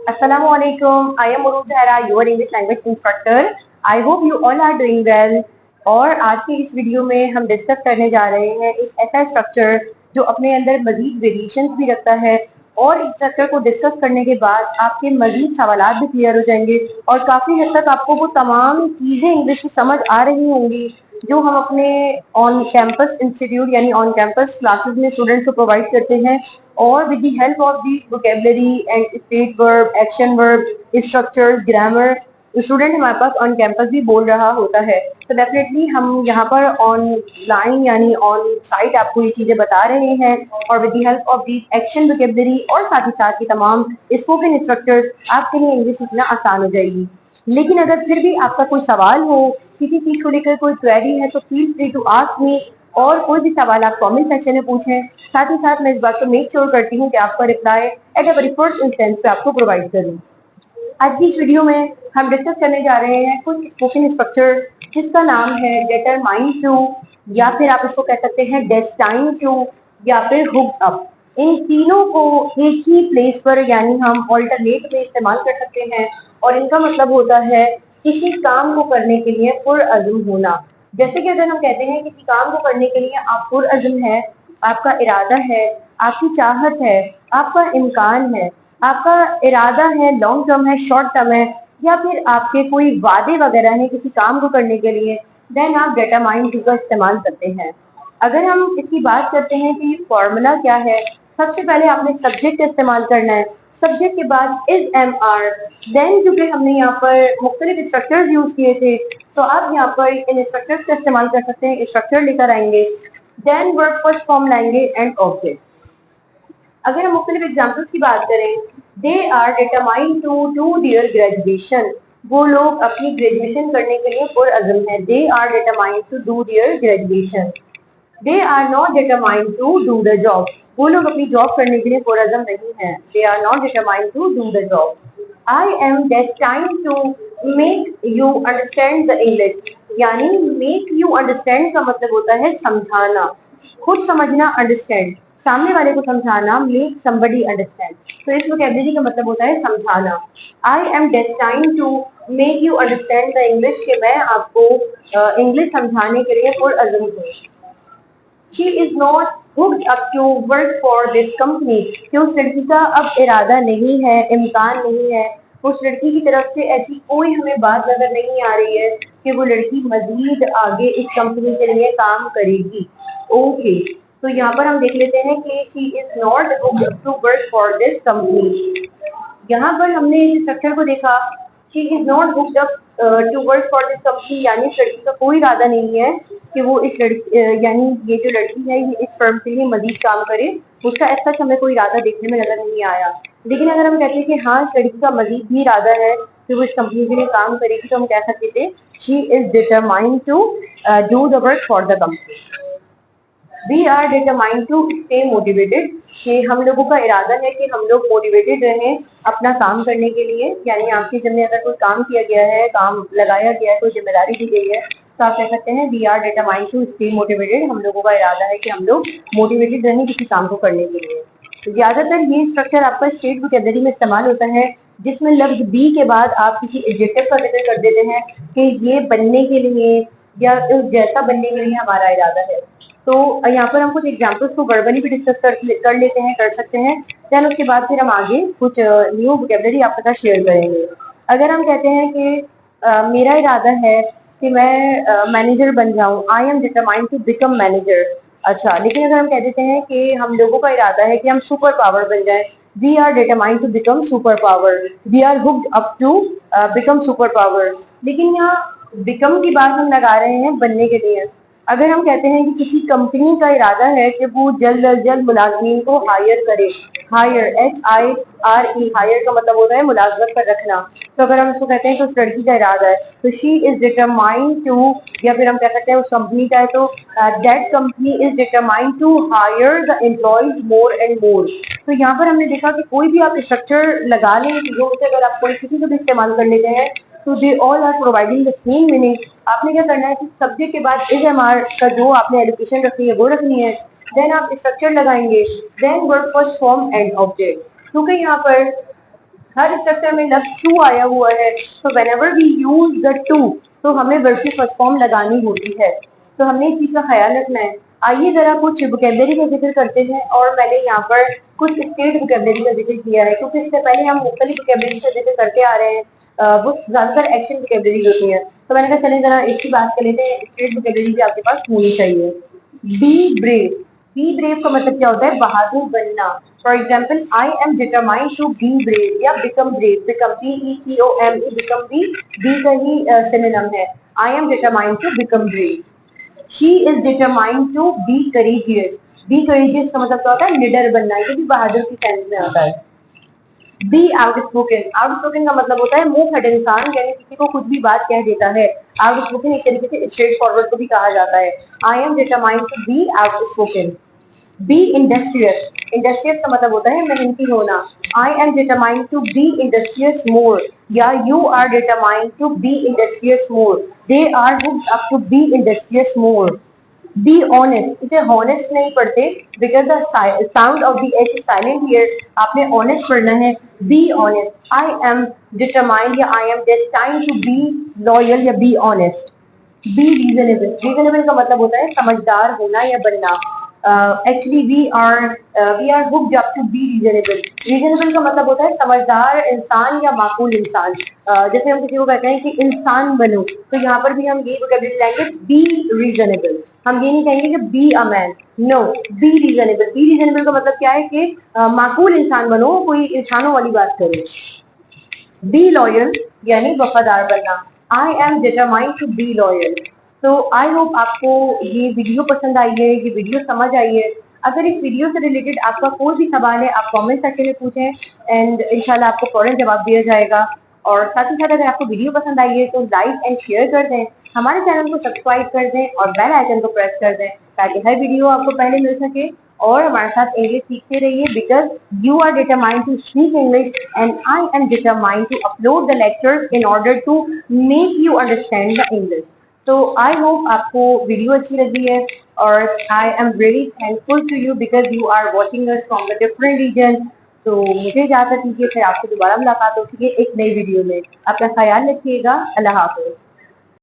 Assalamu alaikum. I am Uruj Zahra, your English language instructor. I hope you all are doing well. और आज की इस video में हम डिस्कस करने जा रहे हैं एक ऐसा स्ट्रक्चर जो अपने अंदर मजीद वेरिएशंस भी रखता है और इस स्ट्रक्चर को डिस्कस करने के बाद आपके मजीद सवालात भी क्लियर हो जाएंगे और काफी हद तक आपको वो तमाम चीजें इंग्लिश की समझ आ रही होंगी जो हम अपने ऑन कैंपस इंस्टीट्यूट यानी ऑन कैंपस क्लासेस में स्टूडेंट्स को प्रोवाइड करते हैं और with the help of the vocabulary and state verb, action verb, structures, grammar student हमारे पास ऑन कैंपस भी बोल रहा होता है। तो डेफिनेटली हम यहाँ पर ऑनलाइन यानी ऑन साइट आपको ये चीजें बता रहे हैं और with the help of the action vocabulary और साथ ही साथ की तमाम स्पोकन स्ट्रक्चर्स आपके लिए इंग्लिश सीखना आसान हो जाएगी। लेकिन अगर फिर भी आपका कोई सवाल हो, किसी चीज को लेकर कोई क्वेरी है तो feel free to ask me और कोई भी सवाल आप कमेंट सेक्शन में पूछें। साथ ही साथ मैं इस बात को मेक श्योर करती हूँ कि आपका reply at a very first instance पे आपको प्रोवाइड करूँ। आज की इस वीडियो में हम डिस्कस करने जा रहे हैं कुछ स्पोकन स्ट्रक्चर जिसका नाम है डिटरमाइन टू या फिर आप इसको कह सकते हैं डेस्टाइन टू या फिर हुक्ड अप। इन तीनों को एक ही प्लेस पर यानी हम ऑल्टरनेट में इस्तेमाल कर सकते हैं और इनका मतलब होता है किसी काम को करने के लिए पुरअज़्म होना। जैसे कि अगर हम कहते हैं किसी काम को करने के लिए आप पुरअज़्म है, आपका इरादा है, आपकी चाहत है, आपका इम्कान है, आपका इरादा है, लॉन्ग टर्म है, शॉर्ट टर्म है या फिर आपके कोई वादे वगैरह हैं किसी काम को करने के लिए, देन आप डिटरमाइन टू का इस्तेमाल करते हैं। अगर हम इसकी बात करते हैं कि फॉर्मूला क्या है, सबसे पहले आपने सब्जेक्ट इस्तेमाल करना है, सब्जेक्ट के बाद इज एम आर, देन क्योंकि हमने यहाँ पर मुख्तलिफ स्ट्रक्चर्स यूज किए थे तो आप यहाँ पर इन स्ट्रक्चर्स का इस्तेमाल कर सकते हैं। स्ट्रक्चर लेकर आएंगे, देन वर्ब फर्स्ट फॉर्म लाएंगे एंड ऑब्जेक्ट। अगर हम मुख्तलिफ एग्जाम्पल्स की बात करें, they are determined to do their graduation, वो लोग अपनी ग्रेजुएशन करने के लिए पुरअज़्म है। They are determined to do their graduation. They are not determined to do the job, वो लोग अपनी जॉब करने के लिए पुरअज़्म नहीं है। They are not determined to do the job. I am destined to make you understand the English, यानी मेक यू अंडरस्टैंड का मतलब होता है समझाना, खुद समझना, अंडरस्टैंड सामने वाले को समझाना, मेक समबडी अंडरस्टैंड। तो इस वोकैबुलरी का मतलब होता है समझाना। I am destined to make you understand the English, कि मैं आपको इंग्लिश समझाने के लिए पुरअज़्म हूँ। She is not hooked up to work for this company, कि उस लड़की का अब इरादा नहीं है, इम्कान नहीं है, उस लड़की की तरफ से ऐसी कोई हमें बात नजर नहीं आ रही है कि वो लड़की मजीद आगे इस कंपनी के लिए काम करेगी। ओके, तो यहाँ पर हम देख लेते हैं कि she is not hooked up to work for this company। यहाँ पर हमने इस स्ट्रक्चर को देखा, she is not hooked up to work for this company, यानी इस लड़की का कोई इरादा नहीं है कि वो इस लड़की यानी ये जो लड़की है ये इस फर्म के लिए मजीद काम करे, उसका ऐसा हमें कोई इरादा देखने में नजर नहीं आया। लेकिन अगर हम कहते हैं कि हाँ इस लड़की का मजीद भी इरादा है कि वो इस कंपनी के लिए काम करेगी तो हम कह सकते थे she is determined to do the work for the company. We are determined to stay motivated, कि हम लोगों का इरादा है कि हम लोग मोटिवेटेड रहें अपना काम करने के लिए, यानी आपके जिम्मे अगर कोई काम किया गया है, काम लगाया गया है, कोई जिम्मेदारी दी गई है तो आप कह सकते हैं we are determined to stay motivated, हम लोगों का इरादा है कि हम लोग मोटिवेटेड रहें किसी काम को करने के लिए। ज्यादातर ये स्ट्रक्चर आपका स्टेट वोकैबुलरी में इस्तेमाल होता है जिसमें लफ्ज बी के बाद आप किसी एडजेक्टिव का जिक्र कर देते हैं कि ये बनने के लिए या जैसा बनने के लिए हमारा इरादा है। तो यहाँ पर हम कुछ एग्जाम्पल्स को वर्बली भी डिस्कस कर लेते हैं, कर सकते हैं, देन उसके बाद फिर हम आगे कुछ न्यू वोकैबुलरी आपके साथ शेयर करेंगे। अगर हम कहते हैं कि मेरा इरादा है कि मैं मैनेजर बन जाऊं, I am determined to become manager. अच्छा, लेकिन अगर हम कह देते हैं कि हम लोगों का इरादा है कि हम सुपर पावर बन जाए, we are determined to become super power, we are hooked up to become super power. लेकिन यहाँ बिकम की बात हम लगा रहे हैं बनने के लिए। अगर हम कहते हैं कि किसी कंपनी का इरादा है कि वो जल्द अज जल्द मुलाजमीन को हायर करे, हायर HIRE, हायर का मतलब होता है मुलाजमत पर रखना, तो अगर हम इसको कहते हैं तो उस लड़की का इरादा है तो शी इज डिटरमाइंड टू, या फिर हम कह सकते हैं उस कंपनी का है तो that company is determined to hire the employees more and more. तो यहाँ पर हमने देखा कि कोई भी आप स्ट्रक्चर लगा लें चीजों से, अगर आप कोई किसी को भी इस्तेमाल कर लेते हैं तो they all are providing the same meaning. आपने क्या करना है, सब्जेक्ट के बाद इज एम आर का जो आपने एलोकेशन रखनी है वो रखनी है, देन आप स्ट्रक्चर लगाएंगे, then verb first form and object. क्योंकि यहाँ पर हर स्ट्रक्चर में लफ्ज टू आया हुआ है, तो whenever we use the to तो हमें वर्ब की फर्स्ट फॉर्म लगानी होती है। तो हमने इस चीज का ख्याल रखना है। आइए जरा कुछ वोकेबलरी का जिक्र करते हैं, और मैंने यहाँ पर कुछ स्टेट वोकेबलरी का जिक्र किया है, क्योंकि इससे पहले हम मुख्तलिफ वोकेबलरी का जिक्र करते आ रहे हैं। वो ज्यादातर एक्शन वोकेबलरी होती है, तो मैंने कहा चले जरा इसकी बात कर लेते हैं। स्टेट वोकेबलरी भी आपके पास होनी चाहिए। Be brave. बी ब्रेव का मतलब क्या होता है? बहादुर बनना। For example, I am determined to be brave या become brave. Become, BECOME, become be का ही सिनोनिम है। I am determined to become brave. She is determined to be courageous. Be courageous का मतलब क्या होता है? निडर बनना। ये भी बहादुर की सेंस में आता है। B outspoken. आउटस्पोकन का मतलब होता है मुंह फट इंसान, यानी किसी को कुछ भी बात कह देता है। आउटस्पोकन एक तरीके से स्ट्रेट फॉरवर्ड को भी कहा जाता है। I am determined to be outspoken. Be industrious. Industrious का मतलब होता है मेहनती होना। I am determined to be industrious more, या you are determined to be industrious more. They are hooked up to be industrious more. Be honest. इसे honest नहीं पढ़ते, because the sound of the H silent here. आपने honest पढ़ना है। Be honest. I am determined या I am destined to be loyal या be honest. Be reasonable. Reasonable का मतलब होता है समझदार होना या बनना। Actually we are hooked up to be reasonable. Reasonable का मतलब होता है समझदार इंसान या माकूल इंसान। जैसे हम किसी को कहते हैं कि इंसान बनो, तो यहाँ पर भी हम ये वोकैबुलरी लाएंगे, बी रीजनेबल। हम ये नहीं कहेंगे कि be a man, no, be reasonable. Be reasonable का मतलब क्या है कि माकूल इंसान बनो, कोई इंसानों वाली बात करो। बी लॉयल यानी वफादार बनना। I am determined to be loyal. तो आई होप आपको ये वीडियो पसंद आई है, ये वीडियो समझ आई है। अगर इस वीडियो से रिलेटेड आपका कोई भी सवाल है, आप कमेंट सेक्शन में पूछें एंड इंशाल्लाह आपको फौरन जवाब दिया जाएगा। और साथ ही साथ अगर आपको वीडियो पसंद आई है तो लाइक एंड शेयर कर दें, हमारे चैनल को सब्सक्राइब कर दें और बेल आइकन को प्रेस कर दें, ताकि हर वीडियो आपको पहले मिल सके। और हमारे साथ इंग्लिश सीखते रहिए, because you are determined to speak English and I am determined to upload the lectures in order to make you understand the English. तो आई होप आपको वीडियो अच्छी लगी है, और I am really thankful to you because you are watching us from the different region. तो मुझे इजाजत दीजिए, फिर आपसे दोबारा मुलाकात होती है एक नई वीडियो में। अपना ख्याल रखिएगा। अल्लाह हाफिज।